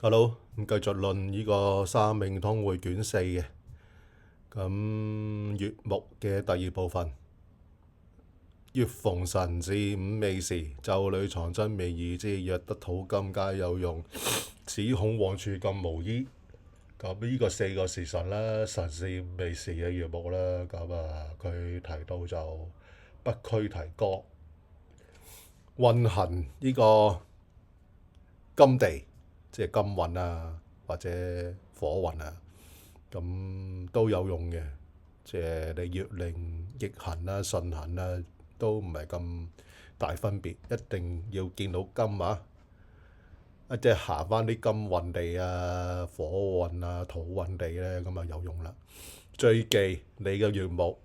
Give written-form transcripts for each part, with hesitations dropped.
Hello，咁繼續論呢個《生命通會卷四》嘅，咁月目嘅第二部分，月逢辰巳午未時，袖裏藏珍未易知，若得土金皆有用，只恐往處更無依。咁呢個四個時辰啦，辰巳午未時嘅月目啦，佢提到就北區提綱運行呢個金地，即係金運啊，或者火運啊，咁都有用嘅。即係你月令逆行啦、順行啦，都唔係咁大分別，一定要見到金啊！即係行翻啲金運地啊、火運啊、土運地咧，咁啊有用啦。最忌你嘅月目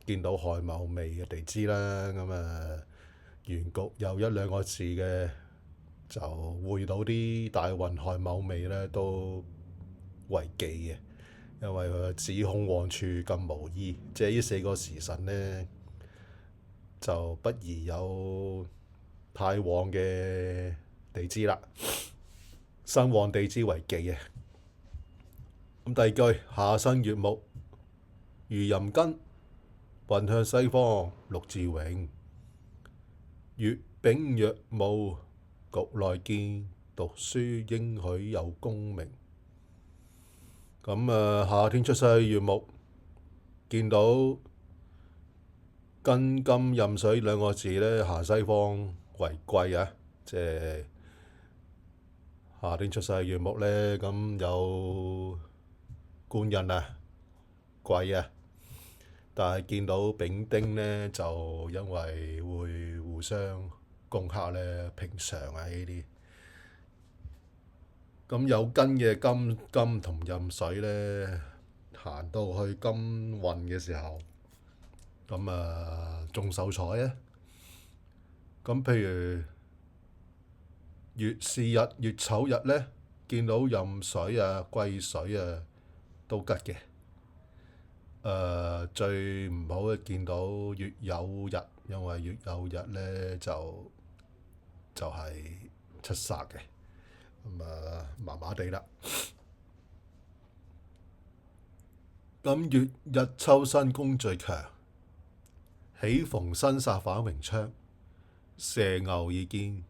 見到亥卯未嘅地支啦，咁原局有一兩個字嘅，就會到啲大運亥卯未咧都為忌嘅，因為佢只恐往處更無依，即係呢四個時辰咧就不宜有太旺嘅地支啦，生旺地支為忌嘅。咁第二句下生月木如壬庚，運向西方六字榮，月丙若戊，局內見讀書應許有功名。咁夏天出世嘅月木見到庚金壬水兩個字咧，行西方為貴啊！即係夏天出世嘅月木咧，咁有官印啊，貴啊！但係見到丙丁咧，就因為會互相攻克咧，平常啊呢啲。咁有根嘅金同壬水咧，行到去金運嘅時候，仲秀彩啊！咁譬如月是日、月丑日咧，見到壬水啊、癸水啊都吉嘅。最唔好嘅見到月有日，因為月有日咧就係七殺嘅，麻麻地啦。咁月日抽身功最強，喜逢生殺反榮昌，蛇牛易見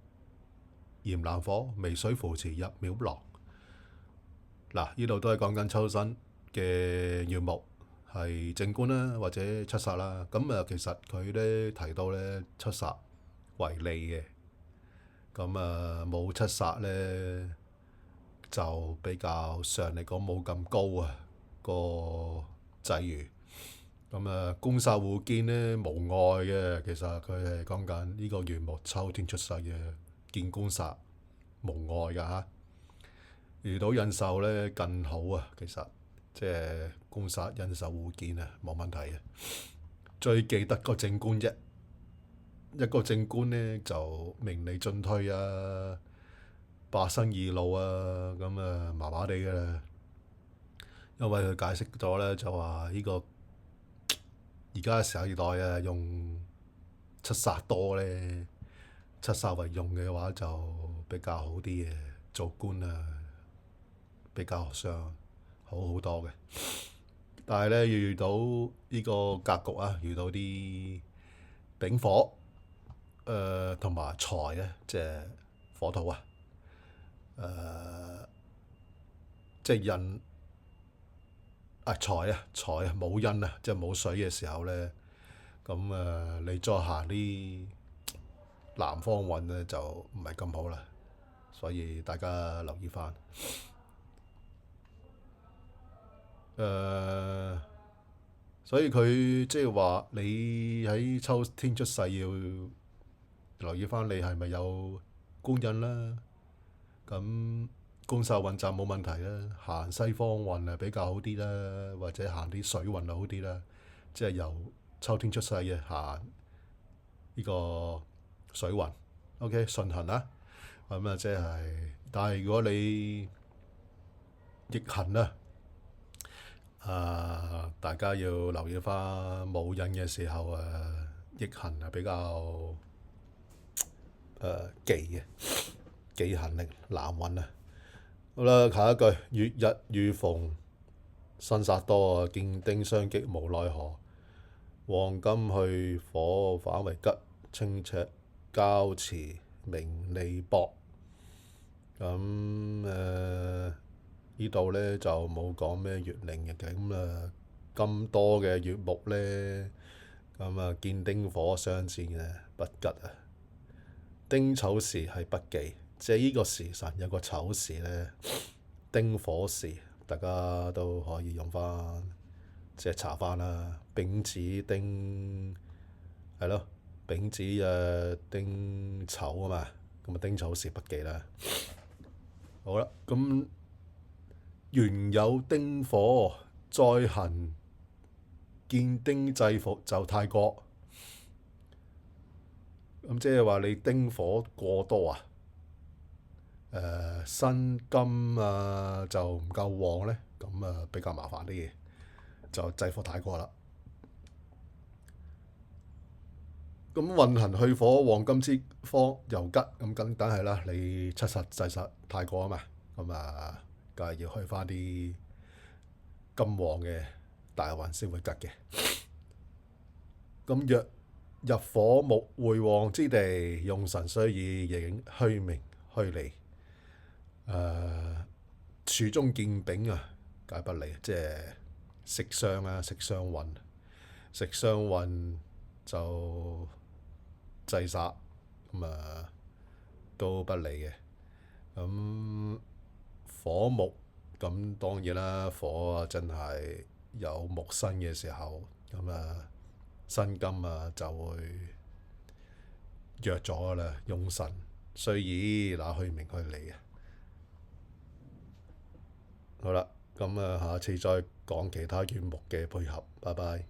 炎藍火，微水扶持入廟廊。嗱，呢度都係講緊抽身嘅月木係正官啦，或者七殺啦。其實佢咧提到咧七殺為利嘅，冇七殺咧就比較上嚟講冇咁高啊個際遇。官殺互見咧無礙嘅，其實佢係講緊呢個月木秋天出世嘅見官殺無礙㗎嚇。遇到印壽咧更好啊，其實即係官殺印壽互見啊，冇問題嘅。最記得個正官啫，一個正官咧就名利進退啊，八生二路啊，麻麻地嘅啦。因為佢解釋咗咧，就話呢個而家嘅時代啊，用七殺多咧，七殺為用嘅話就比較好啲嘅，做官啊比較上好好多嘅。但係咧遇到呢個格局啊，遇到啲丙火同埋財咧，即係火土啊，即係印財冇印啊，即係冇水嘅時候咧，你再行啲南方運咧就唔係咁好啦，所以大家留意翻。所以佢即係話你喺秋天出世要留意翻你係咪有官印啦。咁官殺運就冇問題啦，行西方運啊比較好啲啦，或者行啲水運啊好啲啦。即係由秋天出世嘅行呢個水運，OK 順行啦。即係，但係如果你逆行啊，大家要留意翻冇印嘅時候逆行係比較忌嘅。幾行力難揾啊！好啦，下一句，月日遇逢生殺多啊，見丁相擊無奈何。黃金去火反為吉，青赤交馳名利薄。咁呢度呢就冇講咩月令嘅，咁多嘅月木呢，見丁火相戰嘅不吉啊！丁丑時係不忌，即係呢個時辰有個丑時呢，丁火時，大家都可以用翻，即係查翻啦。丙子丁係咯，丙子丁丑啊嘛，咁丁丑時不忌啦。好啦，咁原有丁火再行見丁制服就太過。咁即係話你丁火過多啊，辛金就唔夠旺呢，咁比較麻煩啲嘅，就制火太過啦。咁運行去火，黃金之方又吉，咁梗係啦，你七殺制殺太過啊嘛，梗係要去翻啲金旺嘅大運先會吉嘅。咁若入火木會旺之地，用神須以影虛名虛利。柱中見丙啊，皆不利，即係食傷啊，食傷運，食傷運就制殺，都不利嘅。咁火木咁當然啦，火啊真係有木生嘅時候，辛金就會弱咗啦。用神須以那虛名虛利啊。好啦，下次再講其他月木嘅配合，拜拜。